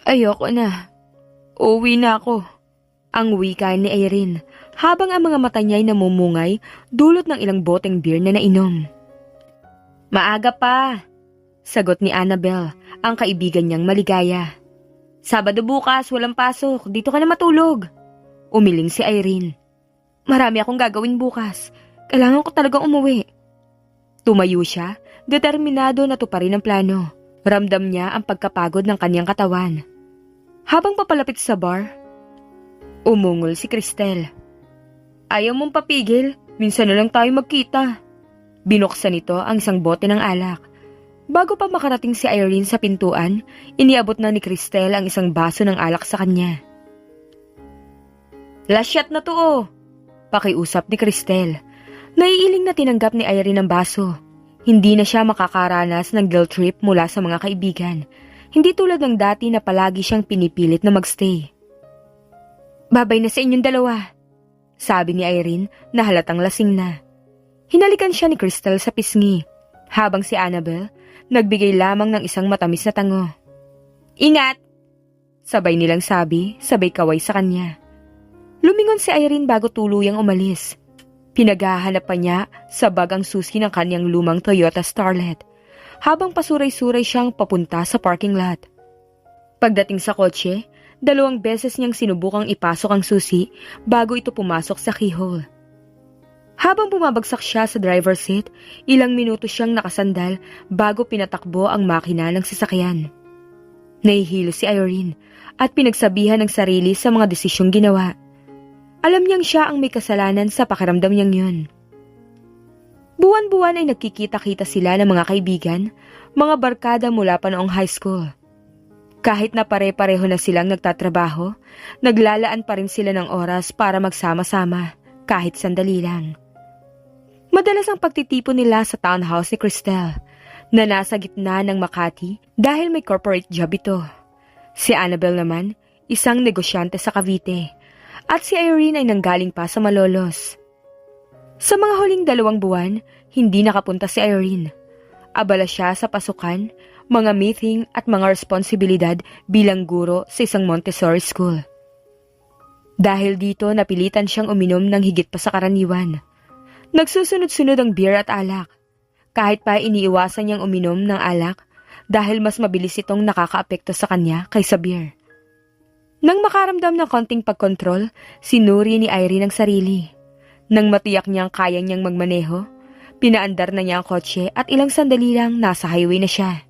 Ayoko na. Uuwi na ako. Ang wika ni Irene habang ang mga mata niya'y namumungay dulot ng ilang boteng beer na nainom. Maaga pa, sagot ni Annabel, ang kaibigan niyang maligaya. Sabado bukas, walang pasok, dito ka na matulog. Umiling si Irene. Marami akong gagawin bukas, kailangan ko talagang umuwi. Tumayo siya, determinado na tuparin ang plano. Ramdam niya ang pagkapagod ng kanyang katawan. Habang papalapit sa bar, umungol si Cristel. Ayaw mong papigil, minsan na lang tayo magkita. Binuksan nito ang isang bote ng alak. Bago pa makarating si Irene sa pintuan, iniabot na ni Cristel ang isang baso ng alak sa kanya. Last shot na to oh, pakiusap ni Cristel. Naiiling na tinanggap ni Irene ang baso. Hindi na siya makakaranas ng guilt trip mula sa mga kaibigan. Hindi tulad ng dati na palagi siyang pinipilit na magstay. Babay na sa inyong dalawa, sabi ni Irene na halatang lasing na. Hinalikan siya ni Cristel sa pisngi, habang si Annabel nagbigay lamang ng isang matamis na tango. Ingat! Sabay nilang sabi, sabay kaway sa kanya. Lumingon si Irene bago tuluyang umalis. Pinaghahanap pa niya sa bag ang susi ng kanyang lumang Toyota Starlet, habang pasuray-suray siyang papunta sa parking lot. Pagdating sa kotse, 2 beses niyang sinubukang ipasok ang susi bago ito pumasok sa keyhole. Habang bumabagsak siya sa driver's seat, ilang minuto siyang nakasandal bago pinatakbo ang makina ng sasakyan. Nahihilo si Irene at pinagsabihan ng sarili sa mga desisyong ginawa. Alam niyang siya ang may kasalanan sa pakiramdam niyang yun. Buwan-buwan ay nagkikita-kita sila ng mga kaibigan, mga barkada mula pa noong high school. Kahit na pare-pareho na silang nagtatrabaho, naglalaan pa rin sila ng oras para magsama-sama, kahit sandali lang. Madalas ang pagtitipon nila sa townhouse ni Cristel, na nasa gitna ng Makati dahil may corporate job ito. Si Annabel naman, isang negosyante sa Cavite, at si Irene ay nanggaling pa sa Malolos. Sa mga huling 2 buwan, hindi nakapunta si Irene. Abala siya sa pasukan, mga meeting at mga responsibilidad bilang guro sa isang Montessori school. Dahil dito napilitan siyang uminom ng higit pa sa karaniwan. Nagsusunod-sunod ang beer at alak. Kahit pa iniiwasan niyang uminom ng alak dahil mas mabilis itong nakakaapekto sa kanya kaysa beer. Nang makaramdam ng konting pagkontrol, sinuri ni Irene ang sarili. Nang matiyak niyang kaya niyang magmaneho, pinaandar na niya ang kotse at ilang sandali lang nasa highway na siya.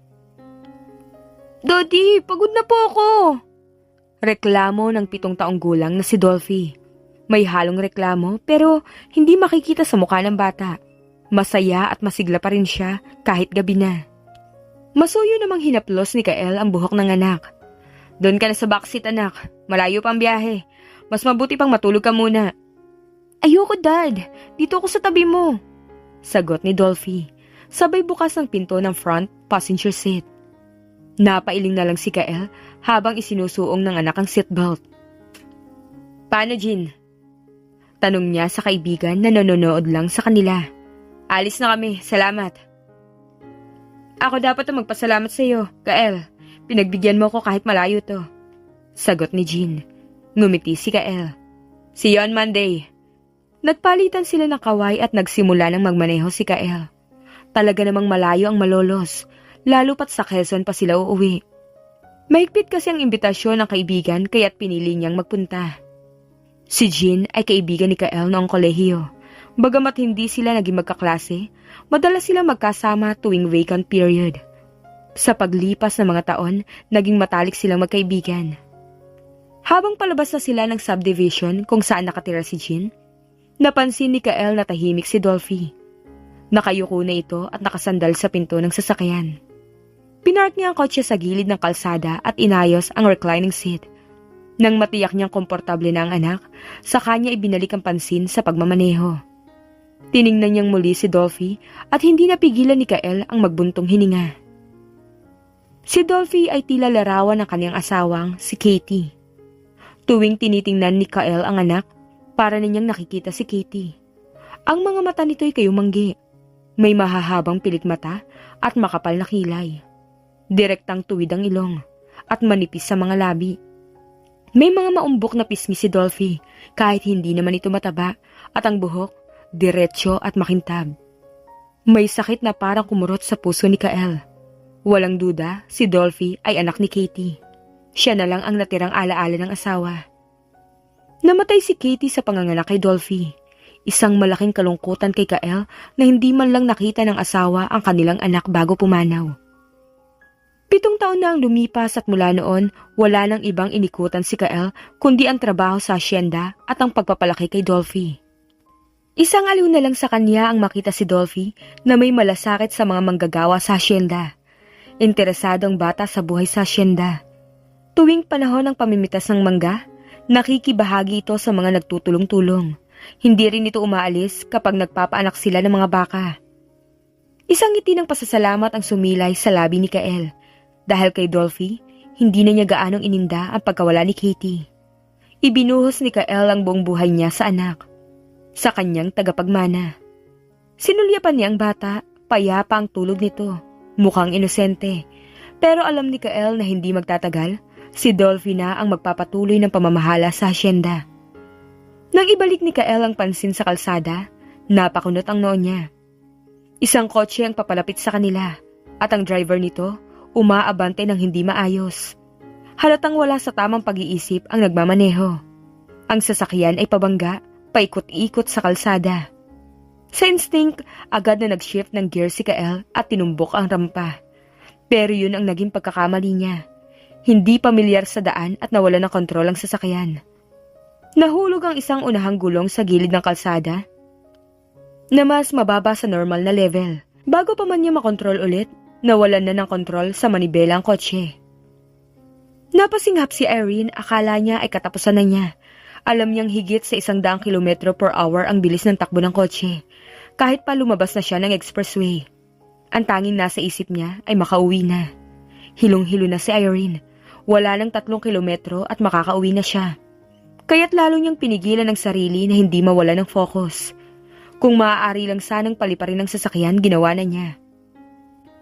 Daddy, pagod na po ako! Reklamo ng 7 taong gulang na si Dolphy. May halong reklamo pero hindi makikita sa mukha ng bata. Masaya at masigla pa rin siya kahit gabi na. Masuyo namang hinaplos ni Kael ang buhok ng anak. Doon ka na sa backseat anak, malayo pang biyahe. Mas mabuti pang matulog ka muna. Ayoko dad, dito ako sa tabi mo. Sagot ni Dolphy, sabay bukas ng pinto ng front passenger seat. Napailing na lang si Kael habang isinusuong ng anak ang seatbelt. Paano Jean? Tanong niya sa kaibigan na nanonood lang sa kanila. Alis na kami, salamat. Ako dapat ang magpasalamat sa iyo, Kael. Pinagbigyan mo ko kahit malayo to. Sagot ni Jean. Ngumiti si Kael. See you on Monday. Nagpalitan sila ng kaway at nagsimula ng magmaneho si Kael. Talaga namang malayo ang Malolos, lalo pat sa Quezon pa sila uuwi. Mahigpit kasi ang imbitasyon ng kaibigan kaya't pinili niyang magpunta. Si Jean ay kaibigan ni Kael noong kolehiyo. Bagamat hindi sila naging magkaklase, madalas sila magkasama tuwing vacant period. Sa paglipas ng mga taon, naging matalik silang magkaibigan. Habang palabas na sila ng subdivision kung saan nakatira si Jean, napansin ni Kael na tahimik si Dolphy. Nakayuko na ito at nakasandal sa pinto ng sasakyan. Pinark niya ang kotse sa gilid ng kalsada at inayos ang reclining seat. Nang matiyak niyang komportable na ang anak, sa kanya ibinalik ang pansin sa pagmamaneho. Tiningnan niyang muli si Dolphy at hindi napigilan ni Kael ang magbuntong hininga. Si Dolphy ay tila larawan ng kanyang asawang, si Katie. Tuwing tinitingnan ni Kael ang anak, para ninyang nakikita si Katie. Ang mga mata nito'y kayumanggi. May mahahabang pilik mata at makapal na kilay. Direktang tuwid ang ilong. at manipis sa mga labi. May mga maumbok na pisngi si Dolphy kahit hindi naman ito mataba at ang buhok, diretsyo at makintab. May sakit na parang kumurot sa puso ni Kael. Walang duda, si Dolphy ay anak ni Katie. Siya na lang ang natirang alaala ng asawa. Namatay si Katie sa panganganak kay Dolphy. Isang malaking kalungkutan kay Kael na hindi man lang nakita ng asawa ang kanilang anak bago pumanaw. 7 taon na ang lumipas at mula noon, wala nang ibang inikutan si Kael kundi ang trabaho sa asyenda at ang pagpapalaki kay Dolphy. Isang aliw na lang sa kanya ang makita si Dolphy na may malasakit sa mga manggagawa sa asyenda. Interesado ang bata sa buhay sa asyenda. Tuwing panahon ng pamimitas ng mangga, nakikibahagi ito sa mga nagtutulong-tulong. Hindi rin ito umaalis kapag nagpapaanak sila ng mga baka. Isang ngiti ng pasasalamat ang sumilay sa labi ni Kael. Dahil kay Dolphy, hindi na niya gaanong ininda ang pagkawala ni Katie. Ibinuhos ni Kael ang buong buhay niya sa anak, sa kanyang tagapagmana. Sinulyapan niya ang bata, payapa ang tulog nito, mukhang inosente. Pero alam ni Kael na hindi magtatagal, si Dolphy na ang magpapatuloy ng pamamahala sa asyenda. Nang ibalik ni Kael ang pansin sa kalsada, napakunot ang noo niya. Isang kotse ang papalapit sa kanila, at ang driver nito, umaabante ng hindi maayos. Halatang wala sa tamang pag-iisip ang nagmamaneho. Ang sasakyan ay pabangga, paikot-ikot sa kalsada. Sa instinct, agad na nag-shift ng gear si Kael at tinumbok ang rampa. Pero yun ang naging pagkakamali niya. Hindi pamilyar sa daan at nawala ng kontrol ang sasakyan. Nahulog ang isang unahang gulong sa gilid ng kalsada na mas mababa sa normal na level. Bago pa man niya makontrol ulit, nawalan na ng kontrol sa manibela ang kotse. Napasinghap si Irene, akala niya ay katapusan na niya. Alam niyang higit sa 100 km/h ang bilis ng takbo ng kotse, kahit pa lumabas na siya ng expressway. Ang tanging nasa isip niya ay makauwi na. Hilong-hilo na si Irene. Wala nang 3 kilometro at makakauwi na siya. Kaya't lalo niyang pinigilan ang sarili na hindi mawala ng focus. Kung maaari lang sanang paliparin ng sasakyan, ginawa na niya.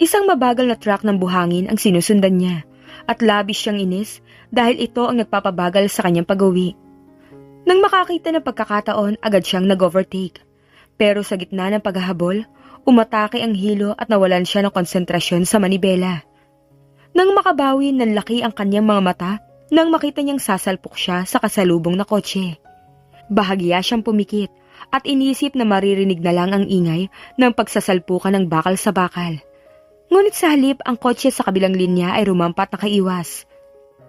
Isang mabagal na truck ng buhangin ang sinusundan niya at labis siyang inis dahil ito ang nagpapabagal sa kanyang pag-uwi. Nang makakita ng pagkakataon, agad siyang nag-overtake. Pero sa gitna ng paghahabol, umatake ang hilo at nawalan siya ng konsentrasyon sa manibela. Nang makabawi, nanlaki ang kanyang mga mata nang makita niyang sasalpok siya sa kasalubong na kotse. Bahagya siyang pumikit at inisip na maririnig na lang ang ingay ng pagsasalpukan ng bakal sa bakal. Ngunit sa halip, ang kotse sa kabilang linya ay rumampat na kaiwas.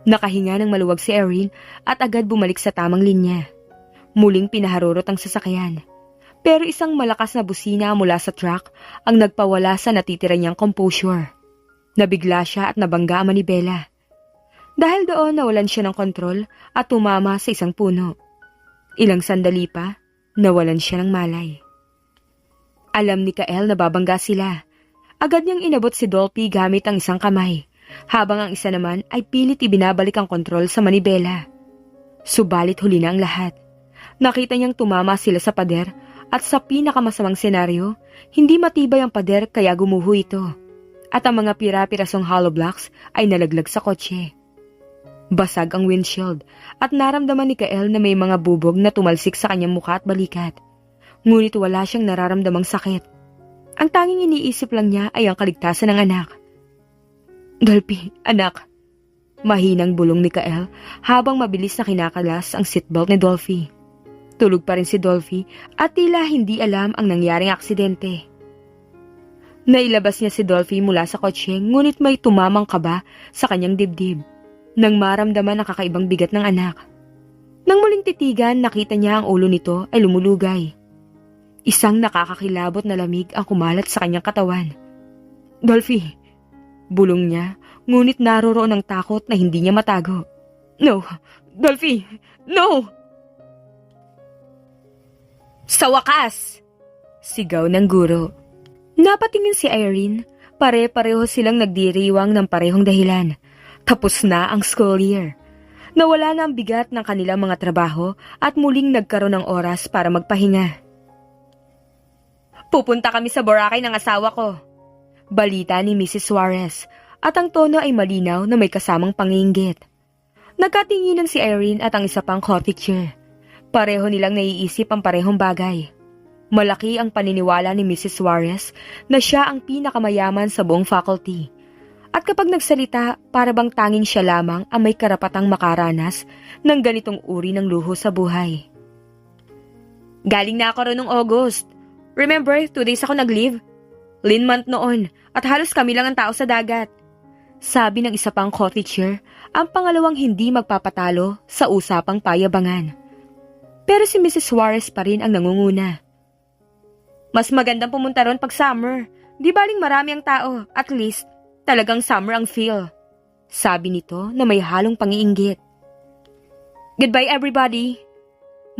Nakahinga ng maluwag si Erin at agad bumalik sa tamang linya. Muling pinaharurot ang sasakyan. Pero isang malakas na busina mula sa truck ang nagpawala sa natitira niyang composure. Nabigla siya at nabangga ang manibela. Dahil doon nawalan siya ng kontrol at tumama sa isang puno. Ilang sandali pa, nawalan siya ng malay. Alam ni Kael na babangga sila. Agad niyang inabot si Dolphy gamit ang isang kamay, habang ang isa naman ay pilit ibinabalik ang kontrol sa manibela. Subalit huli na ang lahat. Nakita niyang tumama sila sa pader at sa pinakamasamang senaryo, hindi matibay ang pader kaya gumuho ito. At ang mga pira-pirasong hollow blocks ay nalaglag sa kotse. Basag ang windshield at naramdaman ni Kael na may mga bubog na tumalsik sa kanyang mukha at balikat. Ngunit wala siyang nararamdamang sakit. Ang tanging iniisip lang niya ay ang kaligtasan ng anak. Dolphy, anak. Mahinang bulong ni Kael habang mabilis na kinakalas ang seatbelt ni Dolphy. Tulog pa rin si Dolphy at tila hindi alam ang nangyaring aksidente. Nailabas niya si Dolphy mula sa kotse ngunit may tumamang kaba sa kanyang dibdib nang maramdaman ang kakaibang bigat ng anak. Nang muling titigan, nakita niya ang ulo nito ay lumulugay. Isang nakakakilabot na lamig ang kumalat sa kanyang katawan. Dolphy, bulong niya, ngunit naroroon ang takot na hindi niya matago. No, Dolphy, no! Sa wakas! Sigaw ng guro. Napatingin si Irene, pare-pareho silang nagdiriwang ng parehong dahilan. Tapos na ang school year. Nawala na ang bigat ng kanilang mga trabaho at muling nagkaroon ng oras para magpahinga. Pupunta kami sa Boracay ng asawa ko. Balita ni Mrs. Suarez at ang tono ay malinaw na may kasamang panginggit. Nagkatinginan si Irene at ang isa pang co-teacher. Pareho nilang naiisip ang parehong bagay. Malaki ang paniniwala ni Mrs. Suarez na siya ang pinakamayaman sa buong faculty. At kapag nagsalita, para bang tanging siya lamang ang may karapatang makaranas ng ganitong uri ng luho sa buhay. Galing na ako ron noong August. Remember, 2 days ako nag-leave? Lean month noon at halos kami lang ang tao sa dagat. Sabi ng isa pang co-teacher, ang pangalawang hindi magpapatalo sa usapang payabangan. Pero si Mrs. Suarez pa rin ang nangunguna. Mas magandang pumunta ron pag summer. Di baling marami ang tao, at least talagang summer ang feel. Sabi nito na may halong pangiinggit. Goodbye everybody.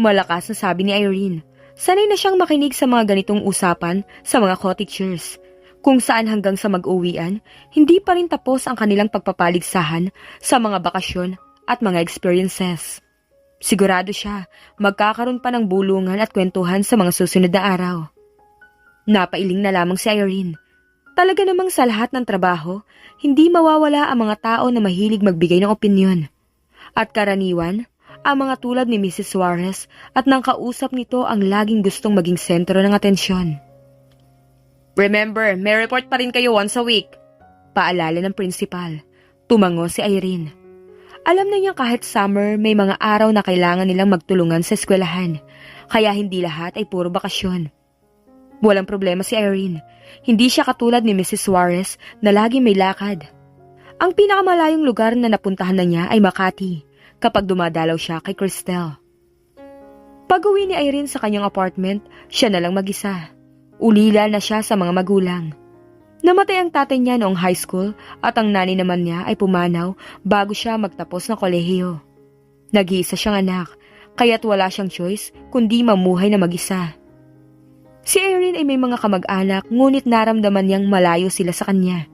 Malakas na sabi ni Irene. Sanay na siyang makinig sa mga ganitong usapan sa mga co-teachers. Kung saan hanggang sa mag-uwian, hindi pa rin tapos ang kanilang pagpapaligsahan sa mga bakasyon at mga experiences. Sigurado siya, magkakaroon pa ng bulungan at kwentuhan sa mga susunod na araw. Napailing na lamang si Irene. Talaga namang sa lahat ng trabaho, hindi mawawala ang mga tao na mahilig magbigay ng opinyon. At karaniwan, ang mga tulad ni Mrs. Suarez at nang kausap nito ang laging gustong maging sentro ng atensyon. Remember, may report pa rin kayo once a week. Paalala ng principal. Tumango si Irene. Alam na niya kahit summer may mga araw na kailangan nilang magtulungan sa eskwelahan, kaya hindi lahat ay puro bakasyon. Walang problema si Irene. Hindi siya katulad ni Mrs. Suarez na lagi may lakad. Ang pinakamalayong lugar na napuntahan na niya ay Makati kapag dumadalaw siya kay Cristel. Pag-uwi ni Irene sa kanyang apartment, siya na lang mag-isa. Ulila na siya sa mga magulang. Namatay ang tatay niya noong high school at ang nanay naman niya ay pumanaw bago siya magtapos ng kolehiyo. Nag-iisa siyang anak, kaya't wala siyang choice kundi mamuhay na mag-isa. Si Irene ay may mga kamag-anak ngunit naramdaman niyang malayo sila sa kanya.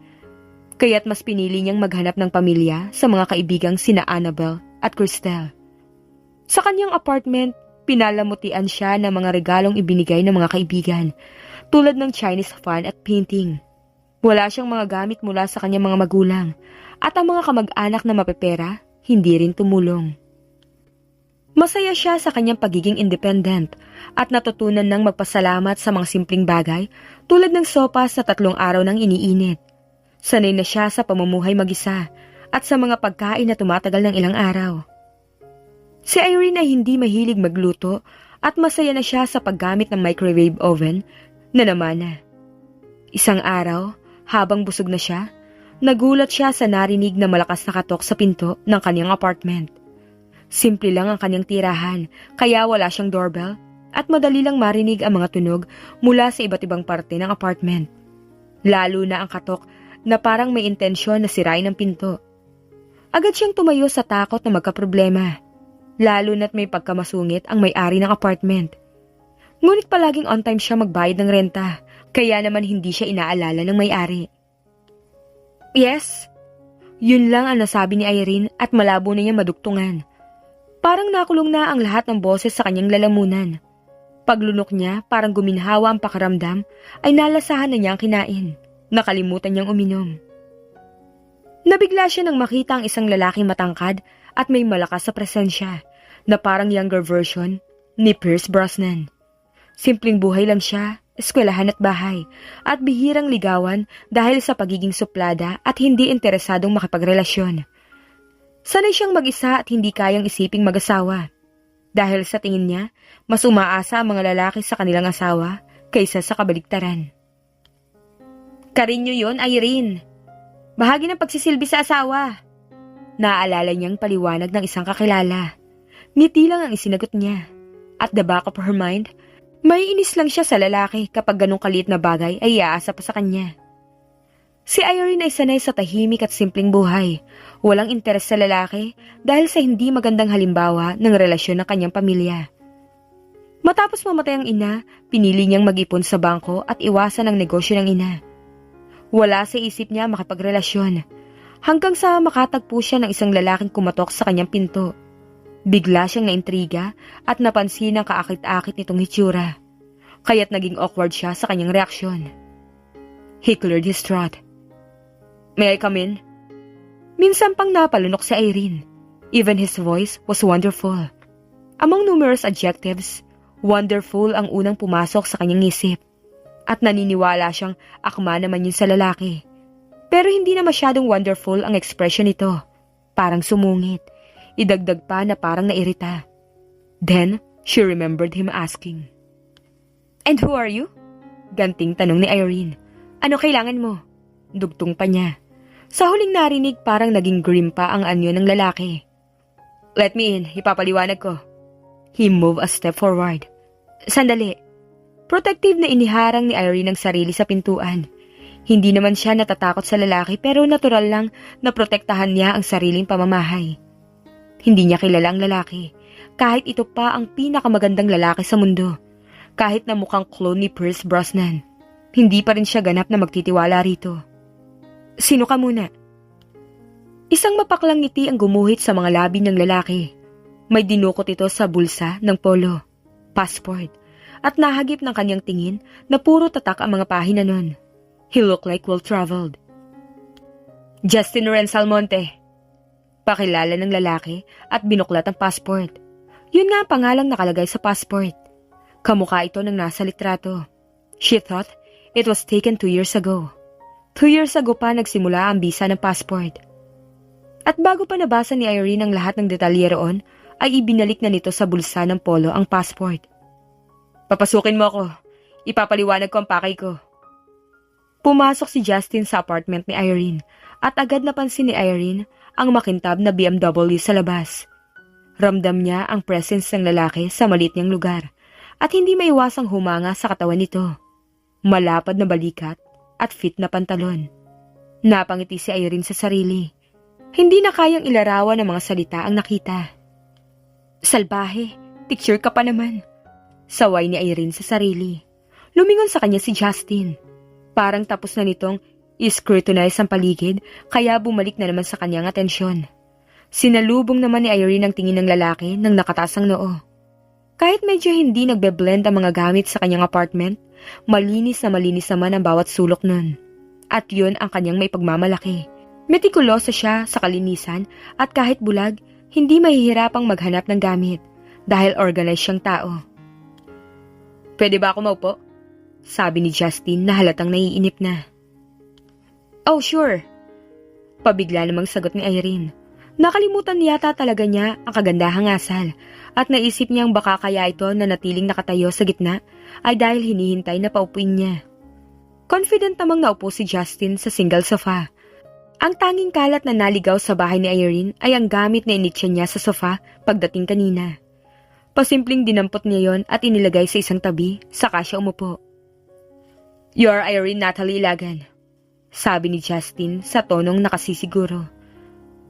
Kaya't mas pinili niyang maghanap ng pamilya sa mga kaibigang sina Annabel at Cristel. Sa kanyang apartment, pinalamutian siya ng mga regalong ibinigay ng mga kaibigan, tulad ng Chinese fan at painting. Wala siyang mga gamit mula sa kanyang mga magulang at ang mga kamag-anak na mapepera, hindi rin tumulong. Masaya siya sa kanyang pagiging independent at natutunan ng magpasalamat sa mga simpleng bagay tulad ng sopas na 3 araw nang iniinit. Sanay na siya sa pamumuhay mag-isa at sa mga pagkain na tumatagal ng ilang araw. Si Irene ay hindi mahilig magluto at masaya na siya sa paggamit ng microwave oven na namana. Isang araw, habang busog na siya, nagulat siya sa narinig na malakas na katok sa pinto ng kanyang apartment. Simple lang ang kanyang tirahan, kaya wala siyang doorbell at madali lang marinig ang mga tunog mula sa iba't ibang parte ng apartment. Lalo na ang katok na parang may intensyon na sirain ang pinto. Agad siyang tumayo sa takot na magkaproblema, lalo na't may pagkamasungit ang may-ari ng apartment. Ngunit palaging on time siya magbayad ng renta, kaya naman hindi siya inaalala ng may-ari. Yes? Yun lang ang nasabi ni Irene at malabo na niya madugtungan. Parang nakulong na ang lahat ng boses sa kanyang lalamunan. Paglunok niya, parang guminhawa ang pakiramdam, ay nalasahan na niya ang kinain. Nakalimutan niyang uminom. Nabigla siya nang makita ang isang lalaking matangkad at may malakas sa presensya, na parang younger version ni Pierce Brosnan. Simpleng buhay lang siya, eskwelahan at bahay, at bihirang ligawan dahil sa pagiging suplada at hindi interesadong makipagrelasyon. Sanay siyang mag-isa at hindi kayang isiping mag-asawa. Dahil sa tingin niya, mas umaasa ang mga lalaki sa kanilang asawa kaysa sa kabaligtaran. Karinyo yon, Irene. Bahagi ng pagsisilbi sa asawa. Naaalala niyang paliwanag ng isang kakilala. Ngiti lang ang isinagot niya. At the back of her mind, may inis lang siya sa lalaki kapag ganong kaliit na bagay ay iaasa pa sa kanya. Si Irene ay sanay sa tahimik at simpleng buhay. Walang interes sa lalaki dahil sa hindi magandang halimbawa ng relasyon ng kanyang pamilya. Matapos mamatay ang ina, pinili niyang mag-ipon sa bangko at iwasan ang negosyo ng ina. Wala sa isip niya makipagrelasyon, hanggang sa makatagpo siya ng isang lalaking kumatok sa kanyang pinto. Bigla siyang naintriga at napansin ang kaakit-akit nitong hitsura, kaya't naging awkward siya sa kanyang reaksyon. He cleared his throat. May I come in? Minsan pang napalunok si Irene. Even his voice was wonderful. Among numerous adjectives, wonderful ang unang pumasok sa kanyang isip. At naniniwala siyang akma naman yun sa lalaki. Pero hindi na masyadong wonderful ang expression nito. Parang sumungit. Idagdag pa na parang nairita. Then, she remembered him asking, "And who are you?" Ganting tanong ni Irene. "Ano kailangan mo?" Dugtong pa niya. Sa huling narinig parang naging grim pa ang anyo ng lalaki. "Let me in, ipapaliwanag ko." He moved a step forward. Sandali. Protective na iniharang ni Irene ang sarili sa pintuan. Hindi naman siya natatakot sa lalaki pero natural lang na protektahan niya ang sariling pamamahay. Hindi niya kilala ang lalaki, kahit ito pa ang pinakamagandang lalaki sa mundo. Kahit na mukhang clone ni Pierce Brosnan, hindi pa rin siya ganap na magtitiwala rito. "Sino ka muna?" Isang mapaklang ngiti ang gumuhit sa mga labi ng lalaki. May dinukot ito sa bulsa ng polo, passport, at nahagip ng kanyang tingin na puro tatak ang mga pahina nun. He looked like well-traveled. "Justin Lorenz Almonte." Pakilala ng lalaki at binuklat ang passport. Yun nga ang pangalang nakalagay sa passport. Kamukha ito ng nasa litrato. She thought it was taken 2 years ago. 2 years ago pa nagsimula ang bisa ng passport. At bago pa nabasa ni Irene ang lahat ng detalye roon, ay ibinalik na nito sa bulsa ng polo ang passport. "Papasukin mo ako. Ipapaliwanag ko ang pakay ko." Pumasok si Justin sa apartment ni Irene at agad napansin ni Irene ang makintab na BMW sa labas. Ramdam niya ang presence ng lalaki sa maliit niyang lugar at hindi maiwasang humanga sa katawan nito. Malapad na balikat at fit na pantalon. Napangiti si Irene sa sarili. Hindi na kayang ilarawan ng mga salita ang nakita. "Salbahe, picture ka pa naman." Saway ni Irene sa sarili. Lumingon sa kanya si Justin. Parang tapos na nitong i-scrutinize ang paligid kaya bumalik na naman sa kanyang atensyon. Sinalubong naman ni Irene ang tingin ng lalaki nang nakataas ang noo. Kahit medyo hindi nagbe-blend ang mga gamit sa kanyang apartment, malinis naman ang bawat sulok nun. At yun ang kanyang may pagmamalaki. Metikuloso siya sa kalinisan at kahit bulag, hindi mahihirapang maghanap ng gamit dahil organized siyang tao. "Pwede ba ako maupo?" Sabi ni Justin na halatang naiinip na. "Oh, sure." Pabigla namang sagot ni Irene. Nakalimutan yata talaga niya ang kagandahang asal at naisip niyang baka kaya ito na natiling nakatayo sa gitna ay dahil hinihintay na paupuin niya. Confident namang naupo si Justin sa single sofa. Ang tanging kalat na naligaw sa bahay ni Irene ay ang gamit na initsya niya sa sofa pagdating kanina. Pasimpleng dinampot niya yon at inilagay sa isang tabi, saka siya umupo. "You are Irene Natalie Ilagan," sabi ni Justin sa tonong nakasisiguro.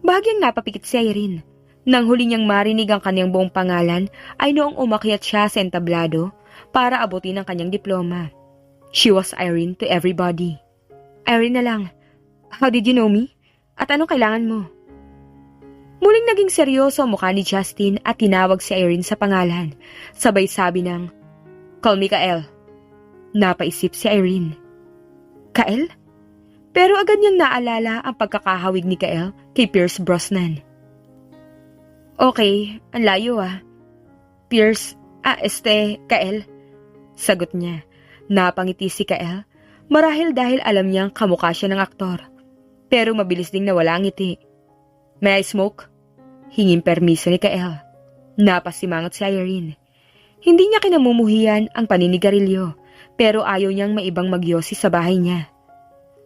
Bahagyang napapikit si Irene. Nang huli niyang marinig ang kanyang buong pangalan ay noong umakyat siya sa entablado para abutin ang kanyang diploma. She was Irene to everybody. "Irene na lang. How did you know me? At anong kailangan mo?" Muling naging seryoso ang mukha ni Justin at tinawag si Irene sa pangalan. Sabay sabi ng, "Call me Kael." Napaisip si Irene. Kael? Pero agad niyang naalala ang pagkakahawig ni Kael kay Pierce Brosnan. "Okay, ang layo ah. Pierce, Kael." Sagot niya. Napangiti si Kael, marahil dahil alam niyang kamukha siya ng aktor. Pero mabilis ding nawala ang ngiti. "May I smoke?" Hinging permiso ni Kael. Napasimangot si Irene. Hindi niya kinamumuhian ang paninigarilyo, pero ayaw niyang maibang magyosi sa bahay niya.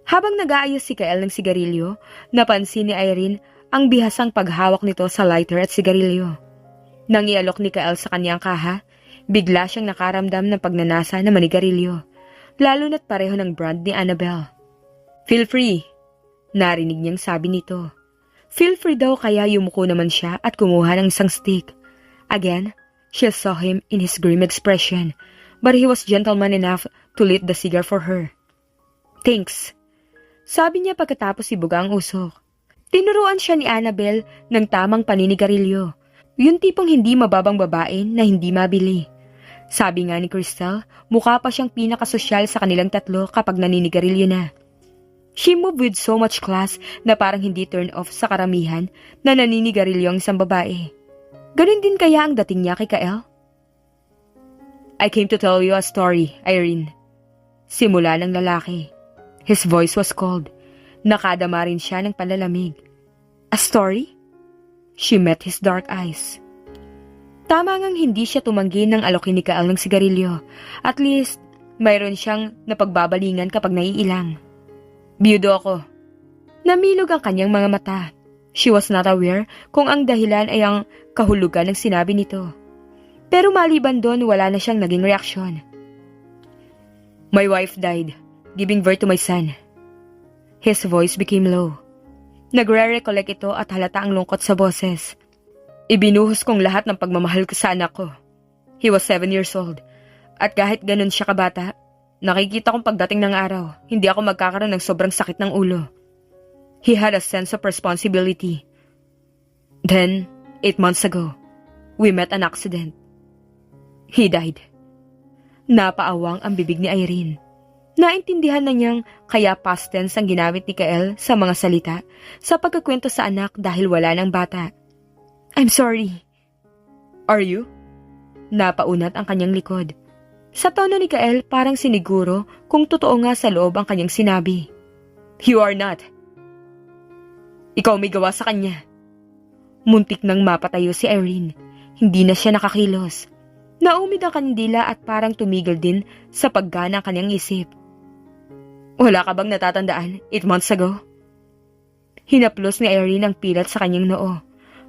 Habang nag-aayos si Kael ng sigarilyo, napansin ni Irene ang bihasang paghawak nito sa lighter at sigarilyo. Nang ialok ni Kael sa kanyang kaha, bigla siyang nakaramdam ng pagnanasa na manigarilyo, lalo na't pareho ng brand ni Annabelle. "Feel free," narinig niyang sabi nito. Feel free daw kaya yumuko naman siya at kumuha ng isang stick. Again, she saw him in his grim expression, but he was gentleman enough to lit the cigar for her. "Thanks," sabi niya pagkatapos ibuga ang usok. Tinuruan siya ni Annabelle ng tamang paninigarilyo, yung tipong hindi mababang babae na hindi mabili. Sabi nga ni Crystal, mukha pa siyang pinakasosyal sa kanilang tatlo kapag naninigarilyo na. She moved with so much class na parang hindi turn off sa karamihan na naninigarilyo ang isang babae. Ganun din kaya ang dating niya kay Kael? I came to tell you a story, Irene. Simula ng lalaki. His voice was cold. Nakadama rin siya ng palalamig. A story? She met his dark eyes. Tama ngang hindi siya tumanggi ng alokin ni Kael ng sigarilyo. At least, mayroon siyang napagbabalingan kapag naiilang. Biyudo ako. Namilog ang kanyang mga mata. She was not aware kung ang dahilan ay ang kahulugan ng sinabi nito. Pero maliban doon, wala na siyang naging reaksyon. My wife died, giving birth to my son. His voice became low. Nagre-recollect ito at halata ang lungkot sa boses. Ibinuhos kong lahat ng pagmamahal ko sa anak ko. He was 7 years old. At kahit ganun siya kabata, nakikita kong pagdating ng araw, hindi ako magkakaroon ng sobrang sakit ng ulo. He had a sense of responsibility. Then, 8 months ago, we met an accident. He died. Napaawang ang bibig ni Irene. Naintindihan na niyang kaya past tense ang ginamit ni Kael sa mga salita sa pagkakwento sa anak dahil wala ng bata. I'm sorry. Are you? Napaunat ang kanyang likod. Sa tono ni Kael parang siniguro kung totoo nga sa loob ang kanyang sinabi. You are not. Ikaw may gawa sa kanya. Muntik nang mapatayo si Irene. Hindi na siya nakakilos. Naumid ang kandila at parang tumigil din sa paggana ang kanyang isip. Wala ka bang natatandaan 8 months ago? Hinaplos ni Irene ang pilat sa kanyang noo.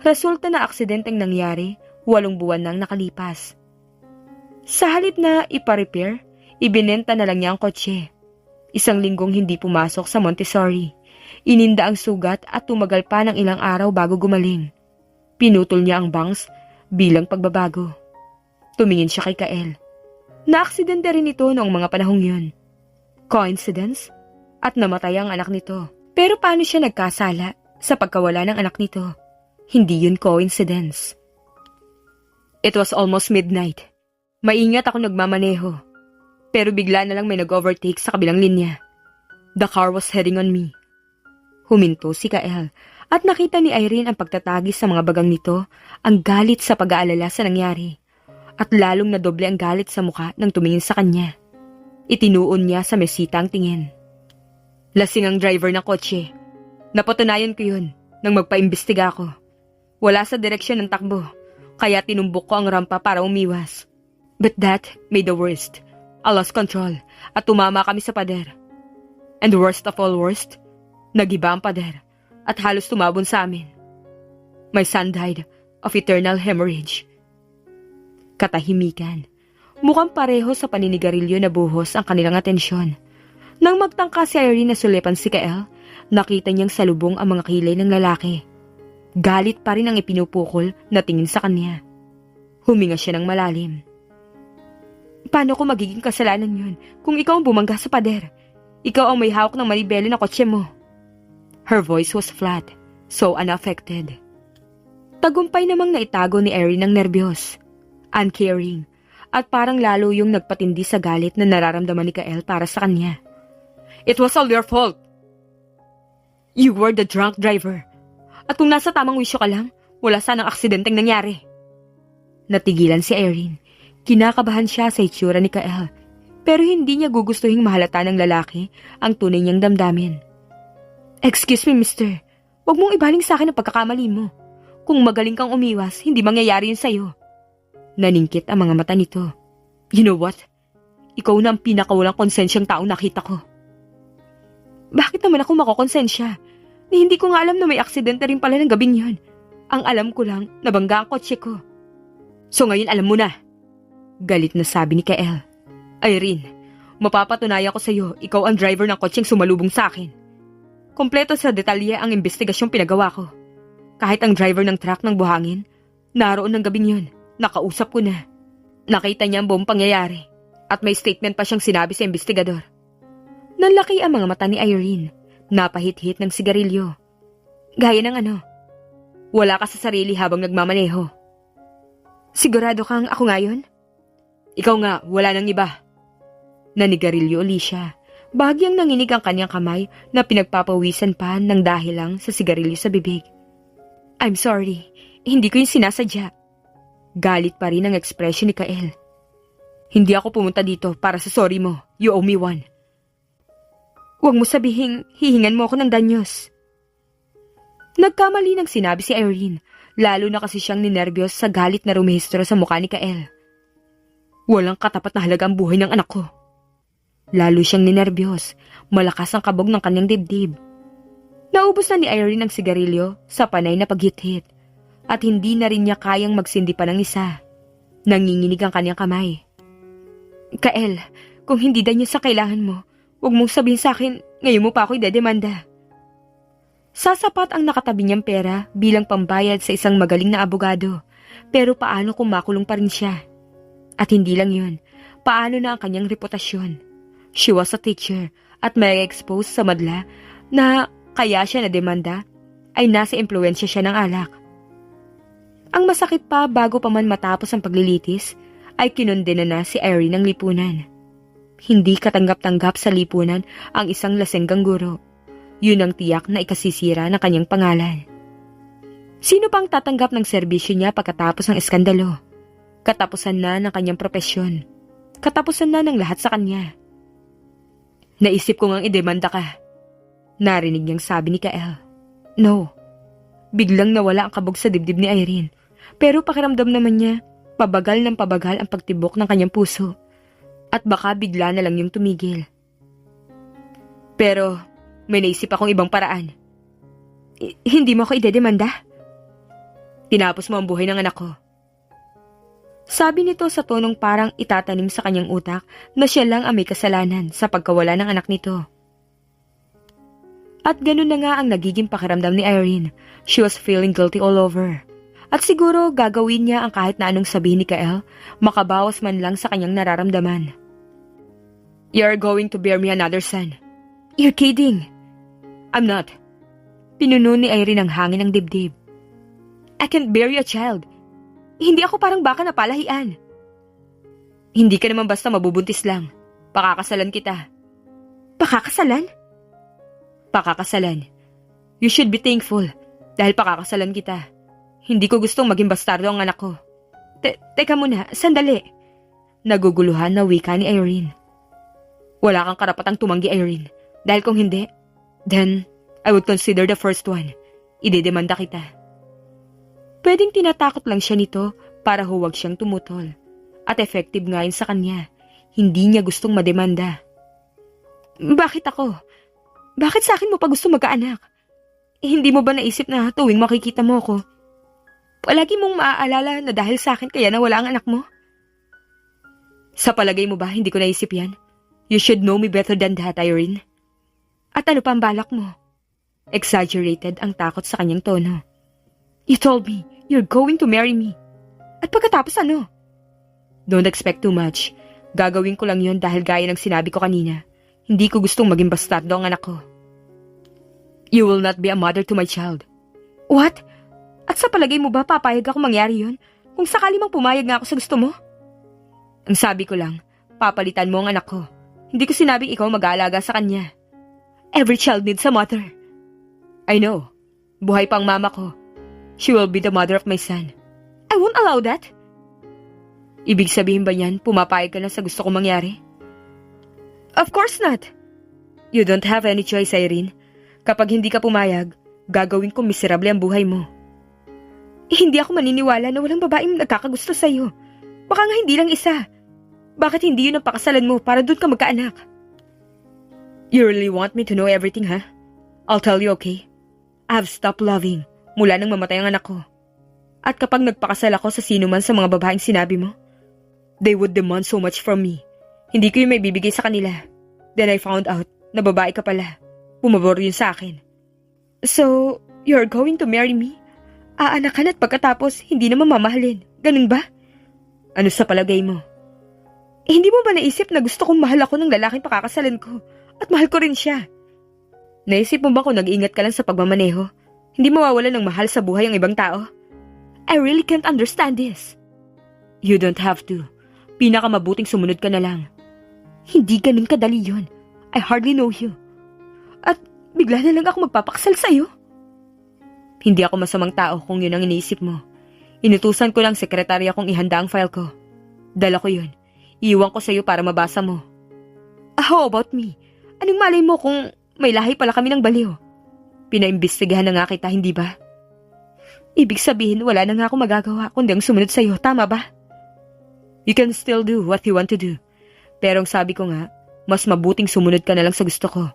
Resulta na aksidenteng nangyari 8 buwan nang nakalipas. Sa halip na ipa-repair, ibinenta na lang niya ang kotse. 1 linggong hindi pumasok sa Montessori. Ininda ang sugat at tumagal pa ng ilang araw bago gumaling. Pinutol niya ang bangs bilang pagbabago. Tumingin siya kay Kael. Naaksidente rin ito noong mga panahong yun. Coincidence? At namatay ang anak nito. Pero paano siya nagkasala sa pagkawala ng anak nito? Hindi yun coincidence. It was almost midnight. Maingat ako nagmamaneho. Pero bigla na lang may nag-overtake sa kabilang linya. The car was heading on me. Huminto si Kael at nakita ni Irene ang pagtatagis sa mga bagang nito, ang galit sa pag-aalala sa nangyari. At lalong nadoble ang galit sa mukha nang tumingin sa kanya. Itinuon niya sa mesita ang tingin. Lasing ang driver ng kotse. Napatunayan ko yun nang magpaimbestiga ako. Wala sa direksyon ng takbo, kaya tinumbok ko ang rampa para umiwas. But that made the worst. I lost control at tumama kami sa pader. And the worst of all worst, nagiba ang pader at halos tumabon sa amin. My son died of eternal hemorrhage. Katahimikan. Mukhang pareho sa paninigarilyo na buhos ang kanilang atensyon. Nang magtangka si Irene na sulipan si Kael, nakita niyang salubong ang mga kilay ng lalaki. Galit pa rin ang ipinupukol na tingin sa kanya. Huminga siya ng malalim. Paano ko magiging kasalanan yun kung ikaw ang bumangga sa pader? Ikaw ang may hawak ng manibela na kotse mo. Her voice was flat, so unaffected. Tagumpay namang naitago ni Irene ng nerbiyos. Uncaring, at parang lalo yung nagpatindi sa galit na nararamdaman ni Kael para sa kanya. It was all your fault. You were the drunk driver. At kung nasa tamang wisyo ka lang, wala sanang aksidenteng nangyari. Natigilan si Irene. Kinakabahan siya sa itsura ni Kael, pero hindi niya gugustuhing mahalata ng lalaki ang tunay niyang damdamin. Excuse me, mister. Huwag mong ibaling sa akin ang pagkakamali mo. Kung magaling kang umiwas, hindi mangyayari yun sa'yo. Naningkit ang mga mata nito. You know what? Ikaw na ang pinakawalang konsensyang taong nakita ko. Bakit naman ako makokonsensya? Na hindi ko nga alam na may aksidente rin pala ng gabing yun. Ang alam ko lang, nabangga ang kotse ko. So ngayon alam mo na. Galit na sabi ni Kael. Irene, mapapatunayan ko sa'yo, ikaw ang driver ng kotseng sumalubong sa akin. Kompleto sa detalye ang investigasyong pinagawa ko. Kahit ang driver ng truck ng buhangin, naroon ng gabing yun. Nakausap ko na. Nakita niya ang buong pangyayari at may statement pa siyang sinabi sa investigador. Nanlaki ang mga mata ni Irene. Napahit-hit ng sigarilyo. Gaya ng ano? Wala ka sa sarili habang nagmamaneho. Sigurado kang ako nga yun? Ikaw nga, wala nang iba. Nanigarilyo uli siya. Bahagyang nanginig ang kanyang kamay na pinagpapawisan pa ng dahil lang sa sigarilyo sa bibig. I'm sorry, hindi ko yung sinasadya. Galit pa rin ang ekspresyon ni Kael. Hindi ako pumunta dito para sa sorry mo. You owe me one. Huwag mo sabihing hihingan mo ako ng danyos. Nagkamali ng sinabi si Irene, lalo na kasi siyang ninervyos sa galit na rumehistro sa mukha ni Kael. Walang katapat na halaga ang buhay ng anak ko. Lalo siyang ninervyos, malakas ang kabog ng kanyang dibdib. Naubos na ni Irene ang sigarilyo sa panay na paghit-hit at hindi na rin niya kayang magsindi pa ng isa. Nanginginig ang kanyang kamay. Kael, kung hindi danyos sa kailangan mo, huwag mong sabihin sa akin, ngayon mo pa ako idedemanda. Sasapat ang nakatabi niyang pera bilang pambayad sa isang magaling na abogado, pero paano kung makulong pa rin siya? At hindi lang yun, paano na ang kanyang reputasyon? She was a teacher at may expose sa madla na kaya siya nademanda ay nasa impluensya siya ng alak. Ang masakit pa bago pa man matapos ang paglilitis ay kinondena na si Irene ng lipunan. Hindi katanggap-tanggap sa lipunan ang isang lasenggang guro. Yun ang tiyak na ikasisira ng kanyang pangalan. Sino pang tatanggap ng serbisyo niya pagkatapos ng eskandalo? Katapusan na ng kanyang propesyon. Katapusan na ng lahat sa kanya. Naisip ko ngang idemanda ka. Narinig niyang sabi ni Kael. No. Biglang nawala ang kabog sa dibdib ni Irene. Pero pakiramdam naman niya, pabagal ng pabagal ang pagtibok ng kanyang puso. At baka bigla na lang yung tumigil. Pero may naisip akong ibang paraan. Hindi mo ako idedemanda? Tinapos mo ang buhay ng anak ko. Sabi nito sa tonong parang itatanim sa kanyang utak na siya lang ang may kasalanan sa pagkawala ng anak nito. At ganun na nga ang nagiging pakiramdam ni Irene. She was feeling guilty all over. At siguro gagawin niya ang kahit na anong sabihin ni Kael, makabawas man lang sa kanyang nararamdaman. You're going to bear me another son. You're kidding. I'm not. Pinuno ni Irene ang hangin ng dibdib. I can't bear you a child. Hindi ako parang baka na palahian. Hindi ka naman basta mabubuntis lang. Pakakasalan kita. Pakakasalan? Pakakasalan. You should be thankful dahil pakakasalan kita. Hindi ko gustong maging bastardo ang anak ko. Teka muna, sandali. Naguguluhan na wika ni Irene. Wala kang karapatang tumanggi, Irene. Dahil kung hindi, then I would consider the first one. Idedemanda kita. Pwedeng tinatakot lang siya nito para huwag siyang tumutol. At effective nga yun sa kanya. Hindi niya gustong mademanda. Bakit ako? Bakit sa akin mo pa gusto magkaanak? Hindi mo ba naisip na tuwing makikita mo ako, palagi mong maaalala na dahil sa akin kaya nawala ang anak mo? Sa palagay mo ba hindi ko naisip yan? You should know me better than that, Irene. At ano pa ang balak mo? Exaggerated ang takot sa kanyang tono. You told me you're going to marry me. At pagkatapos ano? Don't expect too much. Gagawin ko lang yun dahil gaya ng sinabi ko kanina. Hindi ko gustong maging bastardo ang anak ko. You will not be a mother to my child. What? At sa palagay mo ba papayag ako mangyari yun? Kung sakali mang pumayag nga ako sa gusto mo? Ang sabi ko lang, papalitan mo ang anak ko. Hindi ko sinabing ikaw mag-aalaga sa kanya. Every child needs a mother. I know. Buhay pa ang mama ko. She will be the mother of my son. I won't allow that. Ibig sabihin ba yan, pumapayag ka na sa gusto kong mangyari? Of course not. You don't have any choice, Irene. Kapag hindi ka pumayag, gagawin ko miserable ang buhay mo. Hindi ako maniniwala na walang babaeng nagkakagusto sa'yo. Baka nga hindi lang isa. Bakit hindi yun ang pakasalan mo para doon ka magkaanak? You really want me to know everything, huh? I'll tell you, okay? I've stopped loving mula nang mamatay ang anak ko. At kapag nagpakasal ako sa sino man sa mga babaeng sinabi mo, they would demand so much from me. Hindi ko yung may bibigay sa kanila. Then I found out na babae ka pala. Pumabor yun sa akin. So, you're going to marry me? Aanakan at pagkatapos hindi naman mamahalin. Ganun ba? Ano sa palagay mo? Hindi mo ba naisip na gusto kong mahal ako ng lalaking pakakasalan ko? At mahal ko rin siya. Naisip mo ba kung nag-iingat ka lang sa pagmamaneho? Hindi mawawala ng mahal sa buhay ang ibang tao? I really can't understand this. You don't have to. Pinakamabuting sumunod ka na lang. Hindi ganun kadali yun. I hardly know you. At bigla na lang ako magpapakasal sa'yo. Hindi ako masamang tao kung yun ang iniisip mo. Inutusan ko lang sekretarya kong ihanda ang file ko. Dala ko yun. Iiwan ko sa'yo para mabasa mo. How about me? Anong malay mo kung may lahi pala kami ng baliw? Pinaimbestigahan na nga kita, hindi ba? Ibig sabihin, wala na nga ako magagawa kundi ang sumunod sa'yo, tama ba? You can still do what you want to do. Pero ang sabi ko nga, mas mabuting sumunod ka na lang sa gusto ko.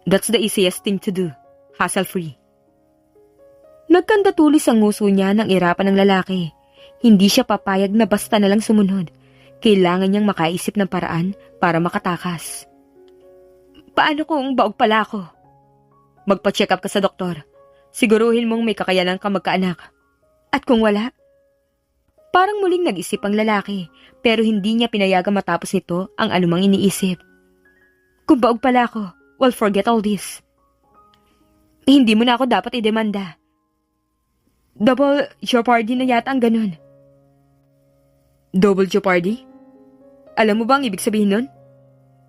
That's the easiest thing to do. Hassle-free. Nagkandatulis ang nguso niya ng irapan ng lalaki. Hindi siya papayag na basta na lang sumunod. Kailangan niyang makaisip ng paraan para makatakas. Paano kung baog pala ako? Magpa-check up ka sa doktor. Siguruhin mong may kakayanan ka magkaanak. At kung wala? Parang muling nag-isip ang lalaki, pero hindi niya pinayagang matapos nito ang anumang iniisip. Kung baog pala ako, well, forget all this. Hindi mo na ako dapat idemanda. Double jeopardy na yata ang ganun. Double jeopardy? Alam mo ba ang ibig sabihin nun?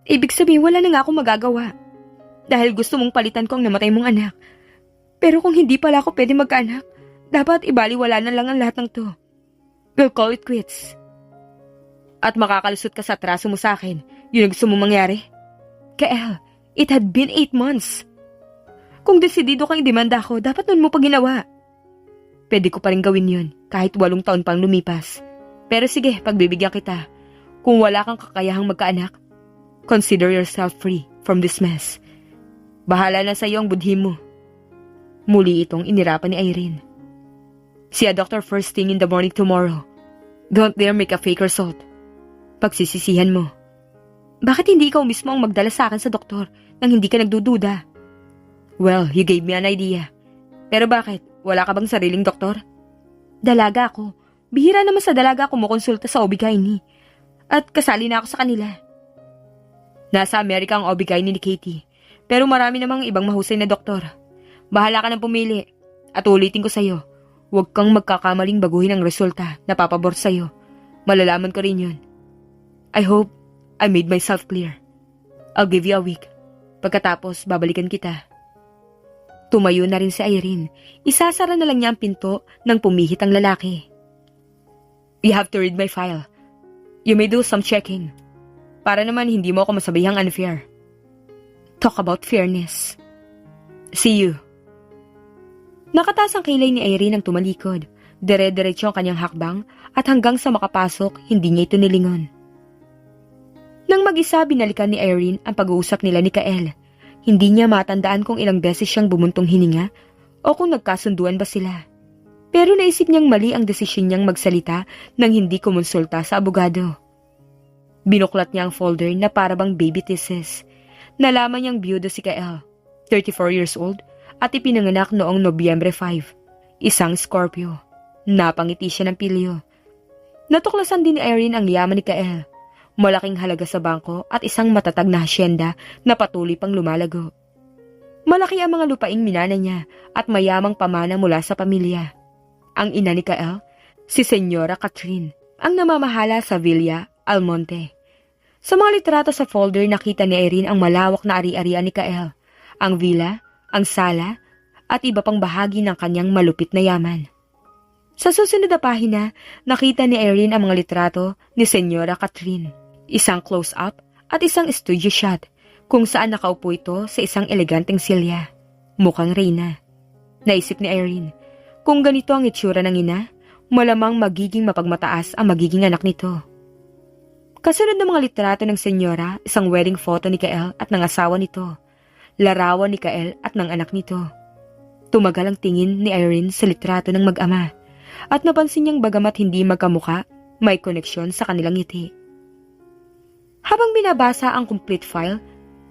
Ibig sabihin wala na nga akong magagawa. Dahil gusto mong palitan ko ang namatay mong anak. Pero kung hindi pala ako pwede magkaanak, dapat ibaliwala na lang ang lahat ng to. We'll call it quits. At makakalusot ka sa atraso mo sa akin, yun ang gusto mong mangyari? Kael, it had been 8 months. Kung desidido kang idemanda ako, dapat nun mo pa ginawa. Pwede ko pa rin gawin yun, kahit 8 taon pang lumipas. Pero sige, pagbibigyan kita. Kung wala kang kakayahang magkaanak, consider yourself free from this mess. Bahala na sa iyo ang budhi mo. Muli itong inirapan ni Irene. See a doctor first thing in the morning tomorrow. Don't dare make a fake result. Pagsisisihan mo. Bakit hindi ikaw mismo ang magdala sa akin sa doktor nang hindi ka nagdududa? Well, you gave me an idea. Pero bakit? Wala ka bang sariling doktor? Dalaga ako. Bihira naman sa dalaga kumukonsulta sa OB-GYN. At kasali na ako sa kanila. Nasa Amerika ang OB-GYN ni Katie. Pero marami namang ibang mahusay na doktor. Bahala ka nang pumili. At ulitin ko sa'yo, huwag kang magkakamaling baguhin ang resulta na papabor sa'yo. Malalaman ko rin yun. I hope I made myself clear. I'll give you a week. Pagkatapos, babalikan kita. Tumayo na rin si Irene. Isasara na lang niya ang pinto nang pumihit ang lalaki. You have to read my file. You may do some checking. Para naman hindi mo ako masabihang unfair. Talk about fairness. See you. Nakataas ang kilay ni Irene ang tumalikod. Dire-diretso ang kanyang hakbang at hanggang sa makapasok, hindi niya ito nilingon. Nang mag-isa, binalikan ni Irene ang pag-uusap nila ni Kael. Hindi niya matandaan kung ilang beses siyang bumuntong hininga o kung nagkasunduan ba sila. Pero naisip niyang mali ang desisyon niyang magsalita nang hindi kumonsulta sa abogado. Binuklat niya ang folder na parabang baby thesis. Nalaman niyang biyudo si Kael, 34 years old, at ipinanganak noong Nobyembre 5, isang Scorpio. Napangiti siya ng pilyo. Natuklasan din ni Irene ang yaman ni Kael. Malaking halaga sa bangko at isang matatag na hasyenda na patuloy pang lumalago. Malaki ang mga lupaing minana niya at mayamang pamana mula sa pamilya. Ang ina ni Kael, si Senyora Catherine, ang namamahala sa Villa Almonte. Sa mga litrato sa folder, nakita ni Irene ang malawak na ari-arian ni Kael, ang villa, ang sala, at iba pang bahagi ng kanyang malupit na yaman. Sa susunod na pahina, nakita ni Irene ang mga litrato ni Senyora Catherine, isang close-up at isang studio shot, kung saan nakaupo ito sa isang eleganteng silya, mukhang reyna. Naisip ni Irene, kung ganito ang itsura ng ina, malamang magiging mapagmataas ang magiging anak nito. Kasunod ng mga litrato ng senyora, isang wedding photo ni Kael at ng asawa nito, larawan ni Kael at ng anak nito. Tumagal ang tingin ni Irene sa litrato ng mag-ama at napansin niyang bagamat hindi magkamuka, may koneksyon sa kanilang ngiti. Habang binabasa ang complete file,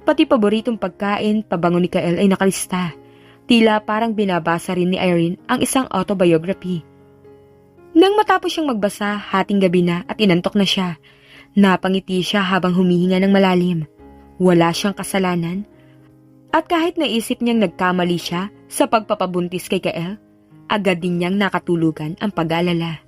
pati paboritong pagkain, pabango ni Kael ay nakalista. Tila parang binabasa rin ni Irene ang isang autobiography. Nang matapos siyang magbasa, hating gabi na at inantok na siya. Napangiti siya habang humihinga ng malalim. Wala siyang kasalanan. At kahit naisip niyang nagkamali siya sa pagpapabuntis kay Kael, agad din niyang nakatulugan ang pag-aalala.